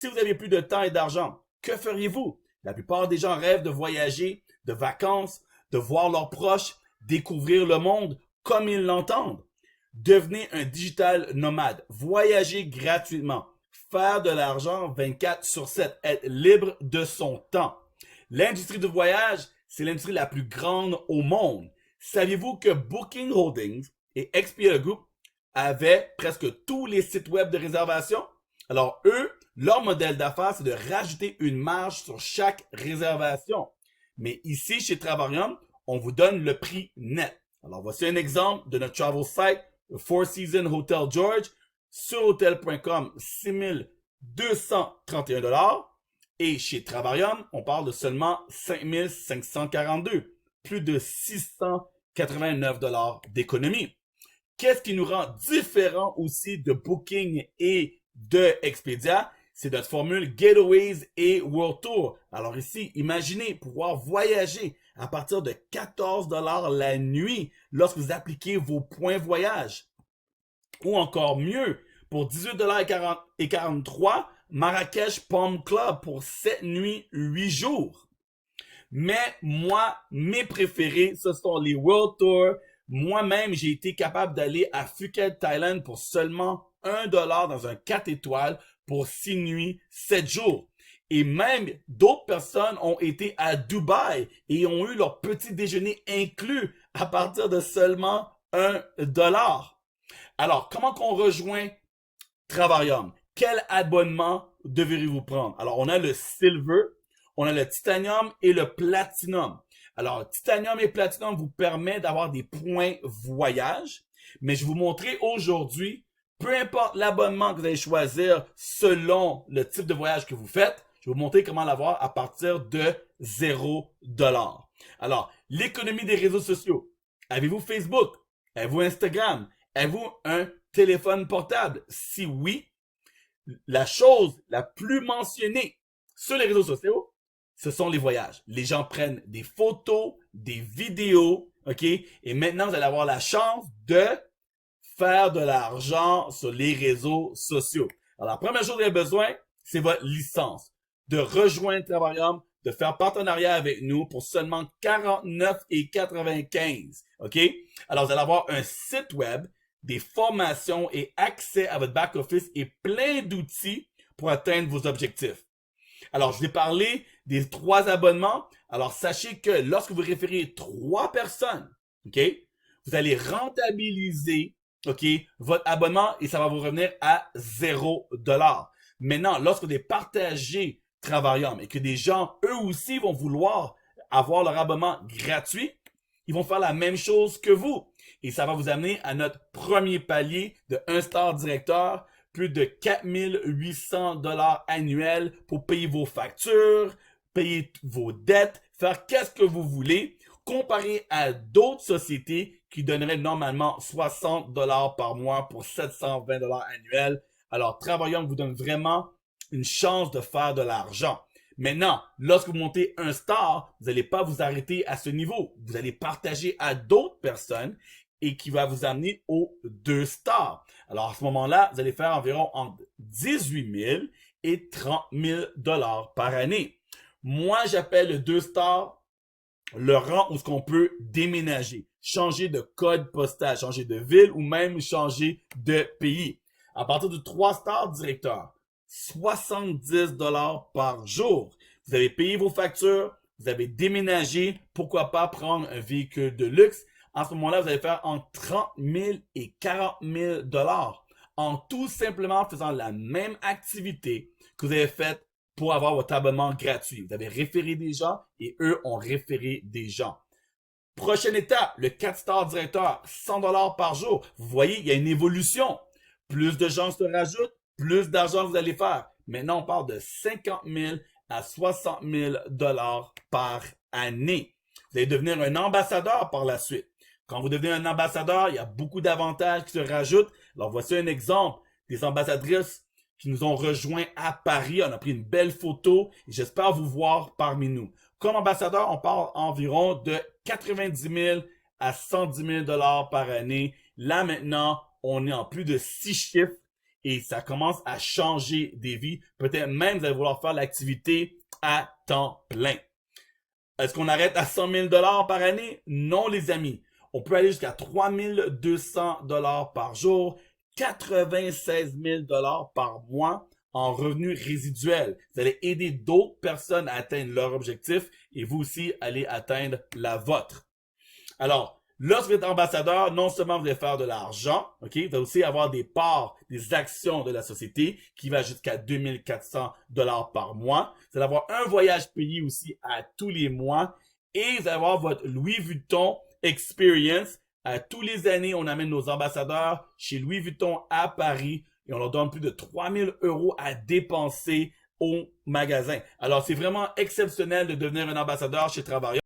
Si vous aviez plus de temps et d'argent, que feriez-vous? La plupart des gens rêvent de voyager, de vacances, de voir leurs proches, découvrir le monde comme ils l'entendent. Devenez un digital nomade, voyagez gratuitement, faire de l'argent 24 sur 7, être libre de son temps. L'industrie du voyage, c'est l'industrie la plus grande au monde. Saviez-vous que Booking Holdings et Expedia Group avaient presque tous les sites web de réservation? Alors eux, leur modèle d'affaires, c'est de rajouter une marge sur chaque réservation. Mais ici, chez Travarium, on vous donne le prix net. Alors voici un exemple de notre travel site, le Four Seasons Hotel George, sur hotel.com, 6 231 $. Et chez Travarium, on parle de seulement 5 542, plus de 689 $ d'économie. Qu'est-ce qui nous rend différents aussi de Booking et de Expedia? C'est notre formule Getaways et World Tour. Alors ici, imaginez pouvoir voyager à partir de 14 $ la nuit lorsque vous appliquez vos points voyage. Ou encore mieux, pour 18,43 $, Marrakech Palm Club pour 7 nuits, 8 jours. Mais moi, mes préférés, ce sont les World Tour. Moi-même, j'ai été capable d'aller à Phuket, Thaïlande pour seulement 1 $ dans un 4 étoiles pour 6 nuits, 7 jours. Et même d'autres personnes ont été à Dubaï et ont eu leur petit déjeuner inclus à partir de seulement 1 $. Alors, comment qu'on rejoint Travarium? Quel abonnement devriez-vous prendre? Alors, on a le Silver, on a le Titanium et le Platinum. Alors, Titanium et Platinum vous permettent d'avoir des points voyage, mais je vais vous montrer aujourd'hui, peu importe l'abonnement que vous allez choisir selon le type de voyage que vous faites, je vais vous montrer comment l'avoir à partir de 0 $. Alors, l'économie des réseaux sociaux. Avez-vous Facebook? Avez-vous Instagram? Avez-vous un téléphone portable? Si oui, la chose la plus mentionnée sur les réseaux sociaux, ce sont les voyages. Les gens prennent des photos, des vidéos, ok? Et maintenant, vous allez avoir la chance de faire de l'argent sur les réseaux sociaux. Alors, la première chose que vous avez besoin, c'est votre licence. De rejoindre Travarium, de faire partenariat avec nous pour seulement 49,95. OK? Alors, vous allez avoir un site web, des formations et accès à votre back-office et plein d'outils pour atteindre vos objectifs. Alors, je vais parler des 3 abonnements. Alors, sachez que lorsque vous référez 3 personnes, OK, vous allez rentabiliser, OK, votre abonnement et ça va vous revenir à 0 $. Maintenant, lorsque vous partagez Travarium et que des gens, eux aussi, vont vouloir avoir leur abonnement gratuit, ils vont faire la même chose que vous. Et ça va vous amener à notre premier palier de 1 star directeur, plus de 4800 $ annuels pour payer vos factures, payer vos dettes, faire qu'est-ce que vous voulez, comparé à d'autres sociétés qui donneraient normalement 60 $ par mois pour 720 $ annuels. Alors, Travarium vous donne vraiment une chance de faire de l'argent. Maintenant, lorsque vous montez un star, vous n'allez pas vous arrêter à ce niveau. Vous allez partager à d'autres personnes et qui va vous amener aux 2 stars. Alors, à ce moment-là, vous allez faire environ entre 18 000 et 30 000 $ par année. Moi, j'appelle le 2 stars le rang où ce qu'on peut déménager, changer de code postal, changer de ville ou même changer de pays. À partir de 3 stars directeur, 70 $ par jour. Vous avez payé vos factures, vous avez déménagé, pourquoi pas prendre un véhicule de luxe. En ce moment-là, vous allez faire entre 30 000 et 40 000 $ en tout simplement faisant la même activité que vous avez faite pour avoir votre abonnement gratuit. Vous avez référé des gens et eux ont référé des gens. Prochaine étape, le 4 star directeur, 100 $ par jour. Vous voyez, il y a une évolution. Plus de gens se rajoutent, plus d'argent vous allez faire. Maintenant, on parle de 50 000 à 60 000 $ par année. Vous allez devenir un ambassadeur par la suite. Quand vous devenez un ambassadeur, il y a beaucoup d'avantages qui se rajoutent. Alors, voici un exemple des ambassadrices qui nous ont rejoints à Paris. On a pris une belle photo et j'espère vous voir parmi nous. Comme ambassadeur, on parle environ de 90 000 à 110 000 $ par année. Là, maintenant, on est en plus de 6 chiffres et ça commence à changer des vies. Peut-être même vous allez vouloir faire l'activité à temps plein. Est-ce qu'on arrête à 100 000 $ par année? Non, les amis. On peut aller jusqu'à 3 200 $ par jour, 96 000 $ par mois en revenus résiduels. Vous allez aider d'autres personnes à atteindre leur objectif et vous aussi allez atteindre la vôtre. Alors, lorsque vous êtes ambassadeur, non seulement vous allez faire de l'argent, ok, vous allez aussi avoir des parts, des actions de la société qui va jusqu'à 2400 $ par mois. Vous allez avoir un voyage payé aussi à tous les mois et vous allez avoir votre Louis Vuitton Experience. À tous les années, on amène nos ambassadeurs chez Louis Vuitton à Paris et on leur donne plus de 3000 € à dépenser au magasin. Alors, c'est vraiment exceptionnel de devenir un ambassadeur chez Travailleur.